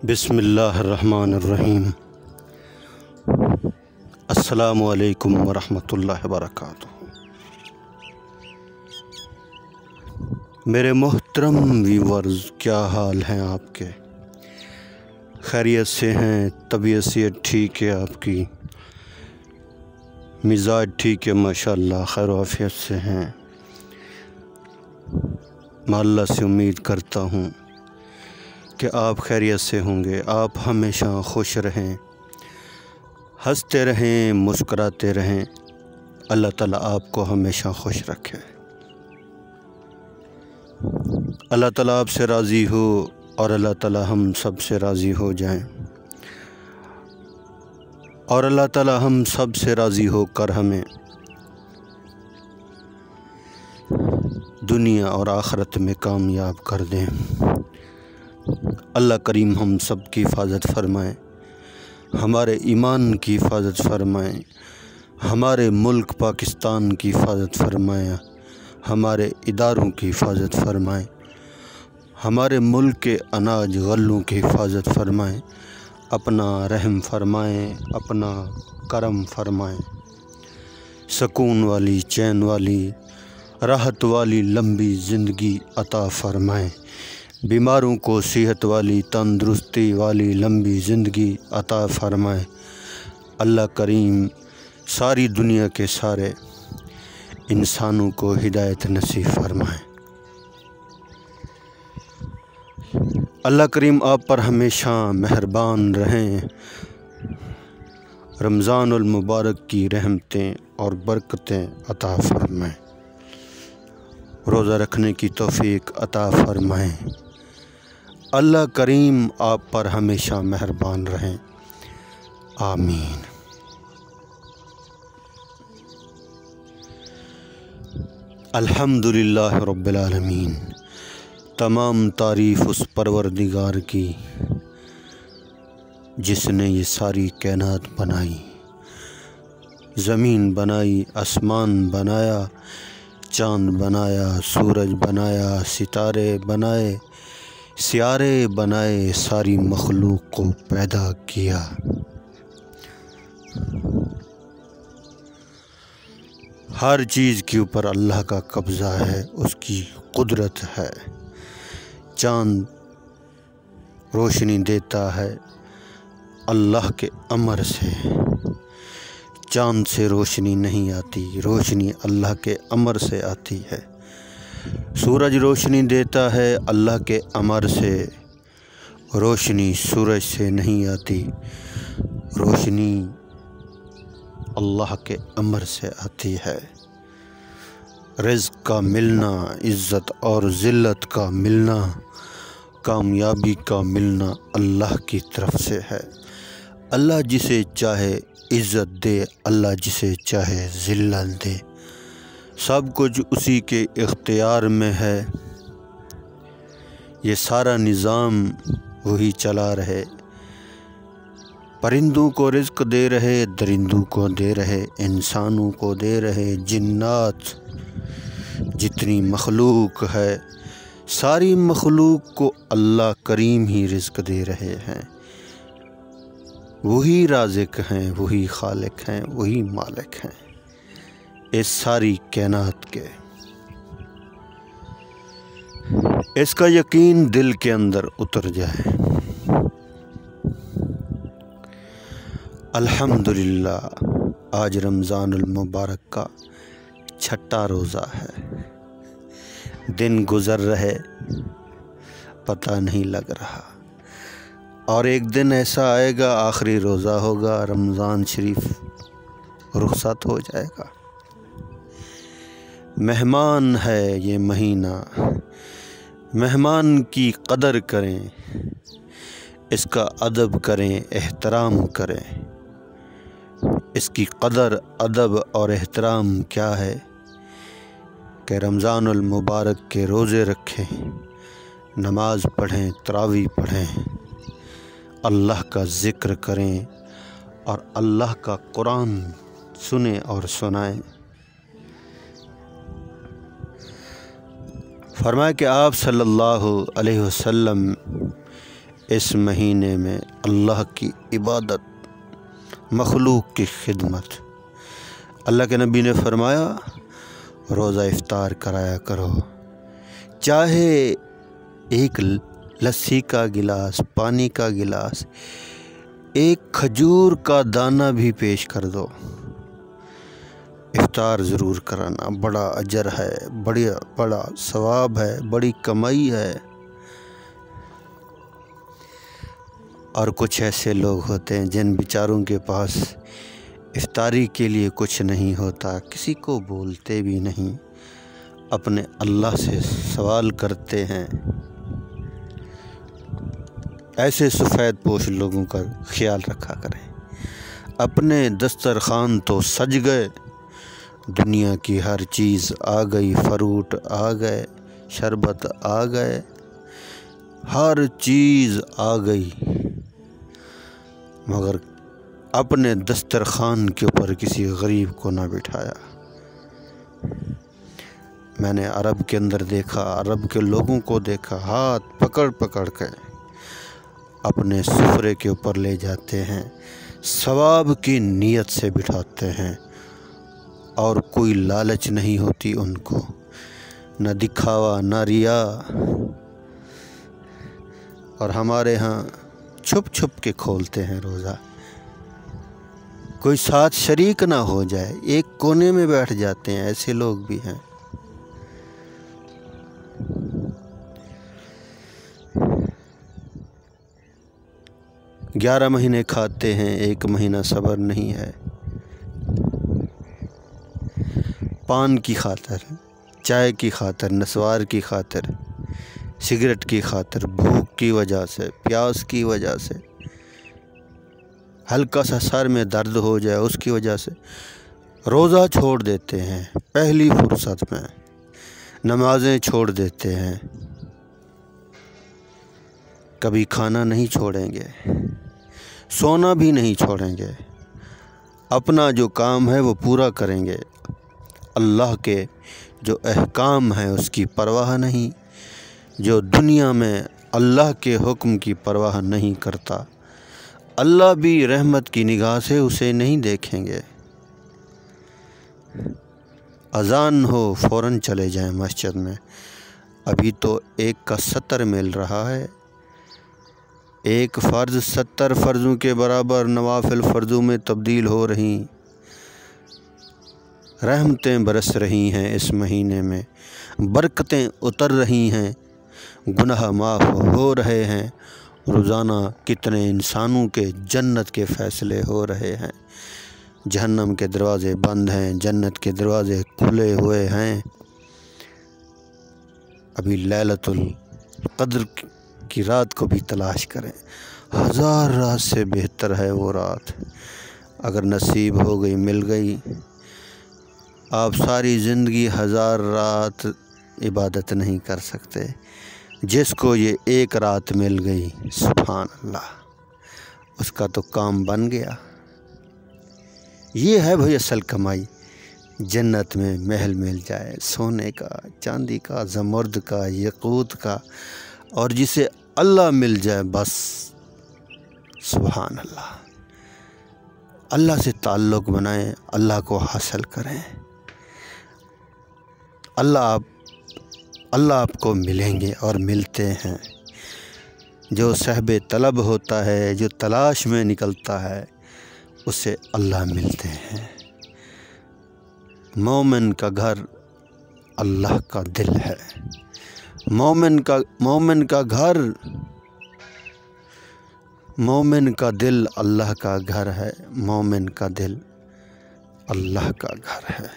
بسم اللہ الرحمن الرحیم۔ السلام علیکم ورحمۃ اللہ وبرکاتہ۔ میرے محترم ویورز، کیا حال ہیں آپ کے؟ خیریت سے ہیں؟ طبیعت صحت ٹھیک ہے آپ کی؟ مزاج ٹھیک ہے؟ ماشاءاللہ خیر و عافیت سے ہیں؟ میں اللہ سے امید کرتا ہوں کہ آپ خیریت سے ہوں گے۔ آپ ہمیشہ خوش رہیں، ہنستے رہیں، مسکراتے رہیں۔ اللہ تعالیٰ آپ کو ہمیشہ خوش رکھے۔ اللہ تعالیٰ آپ سے راضی ہو اور اللہ تعالیٰ ہم سب سے راضی ہو جائیں، اور اللہ تعالیٰ ہم سب سے راضی ہو کر ہمیں دنیا اور آخرت میں کامیاب کر دیں۔ اللہ کریم ہم سب کی حفاظت فرمائیں، ہمارے ایمان کی حفاظت فرمائیں، ہمارے ملک پاکستان کی حفاظت فرمائیں، ہمارے اداروں کی حفاظت فرمائیں، ہمارے ملک کے اناج غلوں کی حفاظت فرمائیں، اپنا رحم فرمائیں، اپنا کرم فرمائیں، سکون والی، چین والی، راحت والی لمبی زندگی عطا فرمائیں، بیماروں کو صحت والی، تندرستی والی لمبی زندگی عطا فرمائیں۔ اللہ کریم ساری دنیا کے سارے انسانوں کو ہدایت نصیب فرمائیں۔ اللہ کریم آپ پر ہمیشہ مہربان رہیں، رمضان المبارک کی رحمتیں اور برکتیں عطا فرمائیں، روزہ رکھنے کی توفیق عطا فرمائیں۔ اللہ کریم آپ پر ہمیشہ مہربان رہیں، آمین۔ الحمدللہ رب العالمین۔ تمام تعریف اس پروردگار کی جس نے یہ ساری کائنات بنائی، زمین بنائی، آسمان بنایا، چاند بنایا، سورج بنایا، ستارے بنائے، سیارے بنائے، ساری مخلوق کو پیدا کیا۔ ہر چیز کے اوپر اللہ کا قبضہ ہے، اس کی قدرت ہے۔ چاند روشنی دیتا ہے اللہ کے امر سے، چاند سے روشنی نہیں آتی، روشنی اللہ کے امر سے آتی ہے۔ سورج روشنی دیتا ہے اللہ کے امر سے، روشنی سورج سے نہیں آتی، روشنی اللہ کے امر سے آتی ہے۔ رزق کا ملنا، عزت اور ذلت کا ملنا، کامیابی کا ملنا اللہ کی طرف سے ہے۔ اللہ جسے چاہے عزت دے، اللہ جسے چاہے ذلت دے، سب کچھ اسی کے اختیار میں ہے۔ یہ سارا نظام وہی چلا رہے، پرندوں کو رزق دے رہے، درندوں کو دے رہے، انسانوں کو دے رہے، جنات جتنی مخلوق ہے ساری مخلوق کو اللہ کریم ہی رزق دے رہے ہیں۔ وہی رازق ہیں، وہی خالق ہیں، وہی مالک ہیں اس ساری کائنات کے۔ اس کا یقین دل کے اندر اتر جائے۔ الحمدللہ آج رمضان المبارک کا 6واں روزہ ہے۔ دن گزر رہے پتہ نہیں لگ رہا، اور ایک دن ایسا آئے گا آخری روزہ ہوگا، رمضان شریف رخصت ہو جائے گا۔ مہمان ہے یہ مہینہ، مہمان کی قدر کریں، اس کا ادب کریں، احترام کریں۔ اس کی قدر، ادب اور احترام کیا ہے کہ رمضان المبارک کے روزے رکھیں، نماز پڑھیں، تراویح پڑھیں، اللہ کا ذکر کریں اور اللہ کا قرآن سنیں اور سنائیں۔ فرمایا کہ آپ صلی اللہ علیہ وسلم اس مہینے میں اللہ کی عبادت، مخلوق کی خدمت۔ اللہ کے نبی نے فرمایا روزہ افطار کرایا کرو، چاہے ایک لسی کا گلاس، پانی کا گلاس، ایک کھجور کا دانہ بھی پیش کر دو، افطار ضرور کرانا۔ بڑا اجر ہے، بڑا ثواب ہے، بڑی کمائی ہے۔ اور کچھ ایسے لوگ ہوتے ہیں جن بیچاروں کے پاس افطاری کے لیے کچھ نہیں ہوتا، کسی کو بولتے بھی نہیں، اپنے اللہ سے سوال کرتے ہیں۔ ایسے سفید پوش لوگوں کا خیال رکھا کریں۔ اپنے دسترخوان تو سج گئے، دنیا کی ہر چیز آ گئی، فروٹ آ گئے، شربت آ گئے، ہر چیز آ گئی، مگر اپنے دسترخوان کے اوپر کسی غریب کو نہ بٹھایا۔ میں نے عرب کے اندر دیکھا، عرب کے لوگوں کو دیکھا، ہاتھ پکڑ پکڑ کے اپنے سفرے کے اوپر لے جاتے ہیں، ثواب کی نیت سے بٹھاتے ہیں، اور کوئی لالچ نہیں ہوتی ان کو، نہ دکھاوا نہ ریا۔ اور ہمارے ہاں چھپ چھپ کے کھولتے ہیں روزہ، کوئی ساتھ شریک نہ ہو جائے، ایک کونے میں بیٹھ جاتے ہیں، ایسے لوگ بھی ہیں۔ گیارہ مہینے کھاتے ہیں، ایک مہینہ صبر نہیں ہے۔ پان کی خاطر، چائے کی خاطر، نسوار کی خاطر، سگریٹ کی خاطر، بھوک کی وجہ سے، پیاس کی وجہ سے، ہلکا سا سر میں درد ہو جائے اس کی وجہ سے روزہ چھوڑ دیتے ہیں، پہلی فرصت میں نمازیں چھوڑ دیتے ہیں۔ کبھی کھانا نہیں چھوڑیں گے، سونا بھی نہیں چھوڑیں گے، اپنا جو کام ہے وہ پورا کریں گے، اللہ کے جو احکام ہیں اس کی پرواہ نہیں۔ جو دنیا میں اللہ کے حکم کی پرواہ نہیں کرتا، اللہ بھی رحمت کی نگاہ سے اسے نہیں دیکھیں گے۔ اذان ہو فوراً چلے جائیں مسجد میں۔ ابھی تو 1 کا 70 مل رہا ہے، ایک فرض 70 فرضوں کے برابر نوافل فرضوں میں تبدیل ہو رہی، رحمتیں برس رہی ہیں، اس مہینے میں برکتیں اتر رہی ہیں، گناہ معاف ہو رہے ہیں، روزانہ کتنے انسانوں کے جنت کے فیصلے ہو رہے ہیں، جہنم کے دروازے بند ہیں، جنت کے دروازے کھلے ہوئے ہیں۔ ابھی لیلۃ القدر کی رات کو بھی تلاش کریں، 1000 رات سے بہتر ہے وہ رات، اگر نصیب ہو گئی، مل گئی، آپ ساری زندگی 1000 رات عبادت نہیں کر سکتے، جس کو یہ 1 رات مل گئی، سبحان اللہ، اس کا تو کام بن گیا۔ یہ ہے بھئی اصل کمائی، جنت میں محل مل جائے، سونے کا، چاندی کا، زمرد کا، یاقوت کا، اور جسے اللہ مل جائے، بس سبحان اللہ۔ اللہ سے تعلق بنائیں، اللہ کو حاصل کریں، اللہ آپ کو ملیں گے اور ملتے ہیں۔ جو صاحب طلب ہوتا ہے، جو تلاش میں نکلتا ہے، اسے اللہ ملتے ہیں۔ مومن کا گھر اللہ کا دل ہے، مومن کا دل اللہ کا گھر ہے، مومن کا دل اللہ کا گھر ہے۔